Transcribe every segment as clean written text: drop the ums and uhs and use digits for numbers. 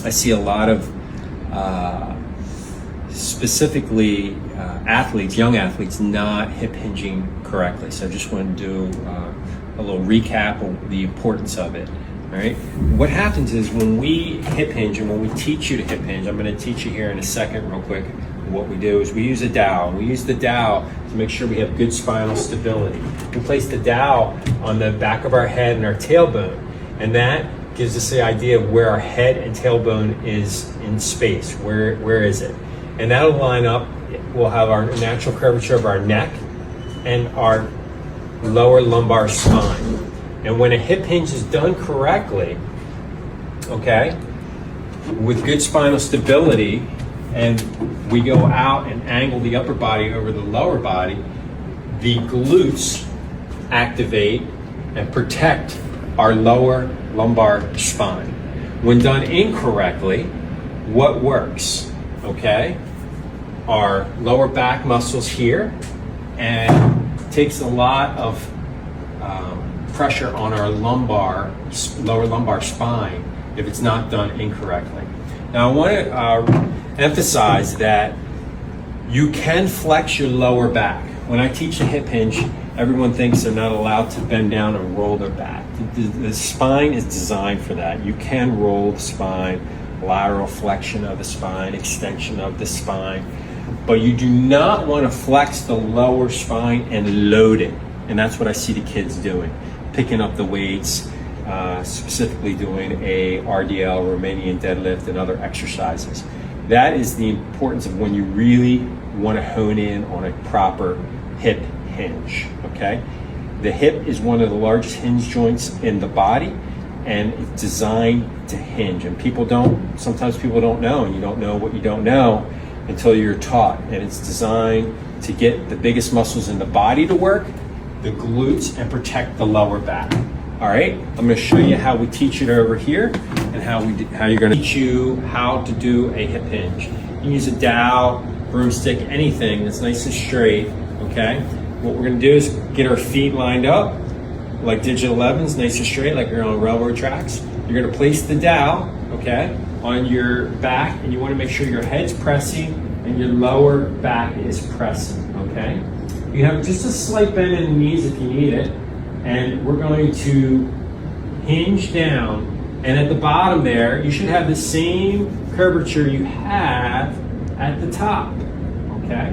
I see a lot of specifically athletes, young athletes, not hip hinging correctly. So I just want to do a little recap of the importance of it. All right. What happens is when we hip hinge and when we teach you to hip hinge, I'm going to teach you here in a second real quick. What we do is we use a dowel. We use the dowel to make sure we have good spinal stability. We place the dowel on the back of our head and our tailbone, and that gives us the idea of where our head and tailbone is in space. Where is it? And that'll line up. We'll have our natural curvature of our neck and our lower lumbar spine. And when a hip hinge is done correctly, okay, with good spinal stability, and we go out and angle the upper body over the lower body, the glutes activate and protect our lower lumbar spine. When done incorrectly, what works? Okay, our lower back muscles here, and takes a lot of pressure on our lower lumbar spine if it's not done incorrectly. Now I want to emphasize that you can flex your lower back. When I teach a hip hinge, everyone thinks they're not allowed to bend down and roll their back. The spine is designed for that. You can roll the spine, lateral flexion of the spine, extension of the spine, but you do not want to flex the lower spine and load it. And that's what I see the kids doing, picking up the weights, specifically doing a RDL, Romanian deadlift, and other exercises. That is the importance of when you really want to hone in on a proper hip hinge, okay? The hip is one of the largest hinge joints in the body, and it's designed to hinge. And sometimes people don't know, and you don't know what you don't know until you're taught. And it's designed to get the biggest muscles in the body to work, the glutes, and protect the lower back. All right, I'm going to show you how we teach it over here, and how you're going to teach you how to do a hip hinge. You use a dowel, broomstick, anything that's nice and straight. Okay. What we're going to do is get our feet lined up like digital 11s, nice and straight, like you're on railroad tracks. You're going to place the dowel, okay, on your back, and you want to make sure your head's pressing and your lower back is pressing. Okay. You have just a slight bend in the knees if you need it. And we're going to hinge down, and at the bottom there, you should have the same curvature you have at the top, okay?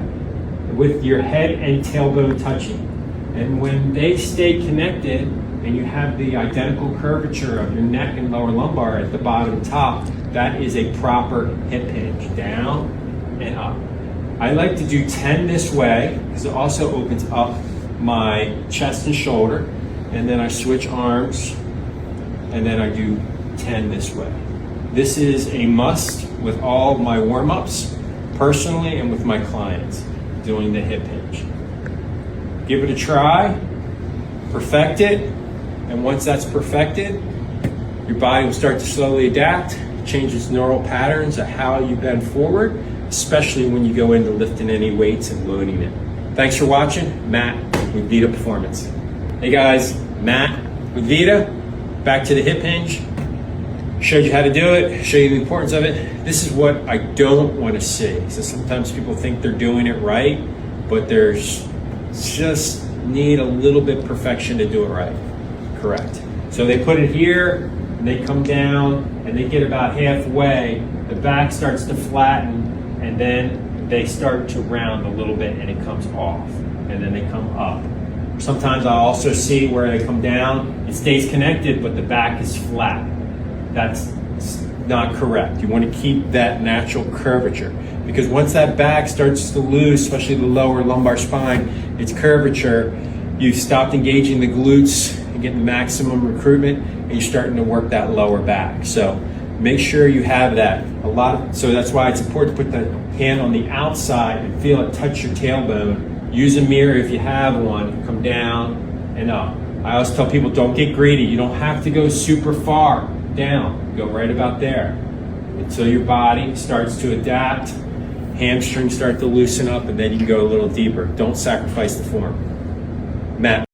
With your head and tailbone touching. And when they stay connected, and you have the identical curvature of your neck and lower lumbar at the bottom and top, that is a proper hip hinge, down and up. I like to do 10 this way, because it also opens up my chest and shoulder. And then I switch arms, and then I do 10 this way. This is a must with all my warm-ups, personally and with my clients, doing the hip hinge. Give it a try, perfect it, and once that's perfected, your body will start to slowly adapt, change its neural patterns of how you bend forward, especially when you go into lifting any weights and loading it. Thanks for watching. Matt with Vita Performance. Hey guys, Matt with Vita, back to the hip hinge. Showed you how to do it, showed you the importance of it. This is what I don't want to see. So sometimes people think they're doing it right, but there's just need a little bit perfection to do it right. Correct. So they put it here, and they come down, and they get about halfway. The back starts to flatten, and then they start to round a little bit, and it comes off, and then they come up. Sometimes I also see where they come down, it stays connected, but the back is flat. That's not correct. You want to keep that natural curvature, because once that back starts to lose, especially the lower lumbar spine, its curvature, you've stopped engaging the glutes and getting maximum recruitment, and you're starting to work that lower back. So make sure you have that. So that's why it's important to put the hand on the outside and feel it touch your tailbone. Use a mirror if you have one, come down and up. I always tell people, don't get greedy. You don't have to go super far down. Go right about there until your body starts to adapt, hamstrings start to loosen up, and then you can go a little deeper. Don't sacrifice the form. Matt.